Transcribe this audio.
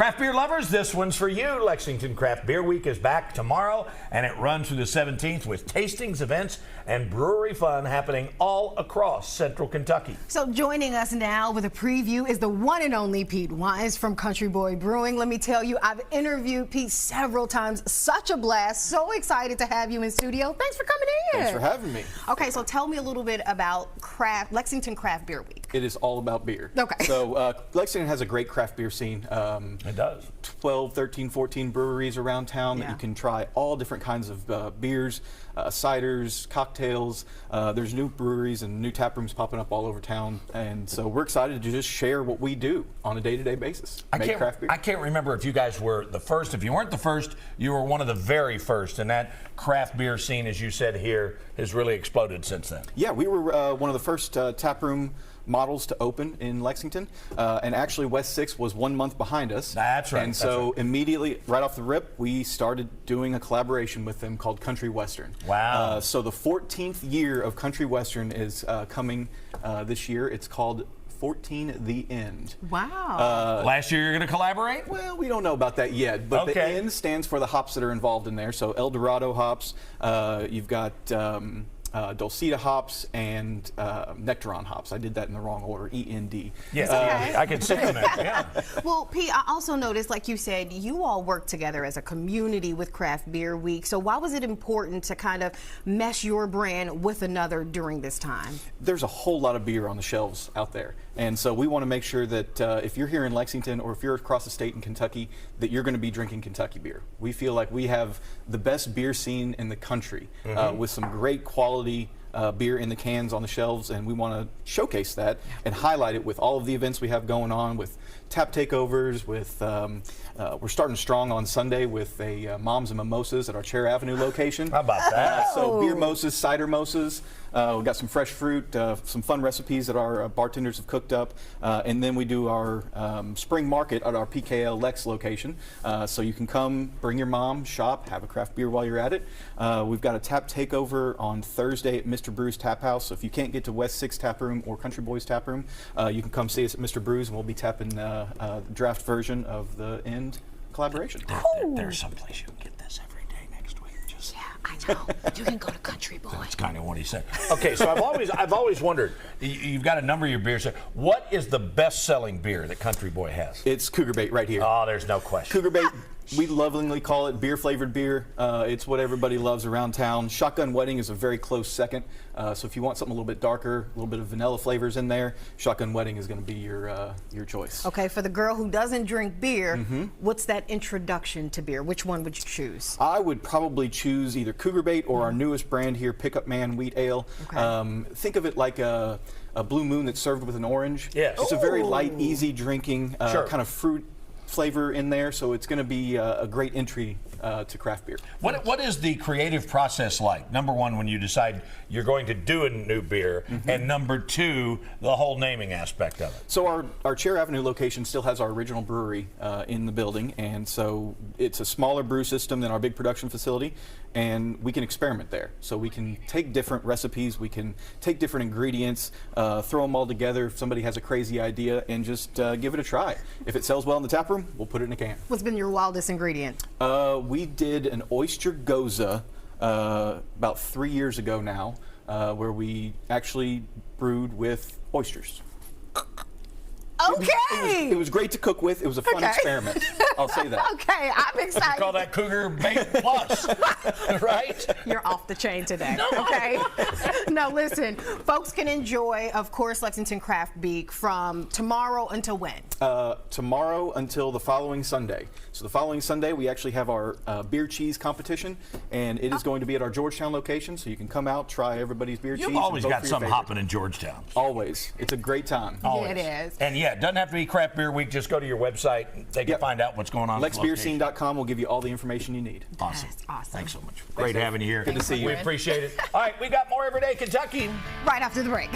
Craft beer lovers, this one's for you. Lexington Craft Beer Week is back tomorrow, and it runs through the 17th with tastings, events, and brewery fun happening all across Central Kentucky. So joining us now with a preview is the one and only Pete Weiss from Country Boy Brewing. Let me tell you, I've interviewed Pete several times. Such a blast. So excited to have you in studio. Thanks for coming in. Thanks for having me. Okay, so tell me a little bit about Lexington Craft Beer Week. It is all about beer. Okay. So Lexington has a great craft beer scene. It does. 12, 13, 14 breweries around town that you can try all different kinds of beers, ciders, cocktails. There's new breweries and new tap rooms popping up all over town, and so we're excited to just share what we do on a day-to-day basis. Make craft beer. I can't remember if you guys were the first. If you weren't the first, you were one of the very first, and that craft beer scene, as you said here, has really exploded since then. Yeah, we were one of the first tap room models to open in Lexington, and actually West 6 was 1 month behind us. That's right. And so immediately, right off the rip, we started doing a collaboration with them called Country Western. Wow. So the 14th year of Country Western is coming this year. It's called 14 The End. Wow. Last year you're going to collaborate? Well, we don't know about that yet, but the End stands for the hops that are involved in there. So El Dorado hops, you've got Dulcita hops and Nectaron hops. I did that in the wrong order, E-N-D. Yeah, okay. I can see that, yeah. Well, Pete, I also noticed, like you said, you all work together as a community with Craft Beer Week. So why was it important to kind of mesh your brand with another during this time? There's a whole lot of beer on the shelves out there. And so we want to make sure that if you're here in Lexington or if you're across the state in Kentucky, that you're going to be drinking Kentucky beer. We feel like we have the best beer scene in the country with some great quality beer in the cans on the shelves, and we want to showcase that and highlight it with all of the events we have going on, with tap takeovers, with we're starting strong on Sunday with a Moms and Mimosas at our Chair Avenue location. How about that? So beer mosas, cider mosas. We've got some fresh fruit, some fun recipes that our bartenders have cooked up, and then we do our spring market at our PKL Lex location. So you can come, bring your mom, shop, have a craft beer while you're at it. We've got a tap takeover on Thursday at Mr. Brew's Tap House. So if you can't get to West 6 Tap Room or Country Boys Tap Room, you can come see us at Mr. Brew's, and we'll be tapping the draft version of the End collaboration. There's someplace you can get this every day next week. Just Yeah, I know. You can go to Country Boy. That's kind of what he said. Okay, so I've always wondered. You've got a number of your beers. What is the best-selling beer that Country Boy has? It's Cougar Bait right here. Oh, there's no question. Cougar Bait, we lovingly call it beer-flavored beer. It's what everybody loves around town. Shotgun Wedding is a very close second. So if you want something a little bit darker, a little bit of vanilla flavors in there, Shotgun Wedding is going to be your choice. Okay, for the girl who doesn't drink beer, what's that introduction to beer? Which one would you choose? I would probably choose either Cougar Bait or our newest brand here, Pickup Man Wheat Ale. Okay. Think of it like a Blue Moon that's served with an orange. Yes. It's a very light, easy drinking kind of fruit flavor in there, so it's going to be a great entry to craft beer. What is the creative process like? Number one, when you decide you're going to do a new beer, and number two, the whole naming aspect of it. So our Chair Avenue location still has our original brewery in the building, and so it's a smaller brew system than our big production facility, and we can experiment there. So we can take different recipes, we can take different ingredients, throw them all together if somebody has a crazy idea, and just give it a try. If it sells well in the tap room, we'll put it in a can. What's been your wildest ingredient? We did an oyster goza about 3 years ago now, where we actually brewed with oysters. Okay. It was great to cook with. It was a fun experiment. I'll say that. Okay, I'm excited. You call that Cougar Bait Plus, right? You're off the chain today, okay? No, listen, folks can enjoy, of course, Lexington Craft Week from tomorrow until when? Tomorrow until the following Sunday. So the following Sunday, we actually have our beer cheese competition, and it is going to be at our Georgetown location, so you can come out, try everybody's beer cheese. You've always and vote got for your something favorite. hopping in Georgetown. Always. It's a great time. Always. Yeah, it is. And yeah, it doesn't have to be Craft Beer Week. Just go to your website. They can find out what's going on. LexBeerScene.com will give you all the information you need. Awesome. That's awesome. Thanks so much. Great having you here. Good to see you. We appreciate it. All right, we got more Everyday Kentucky. Right after the break.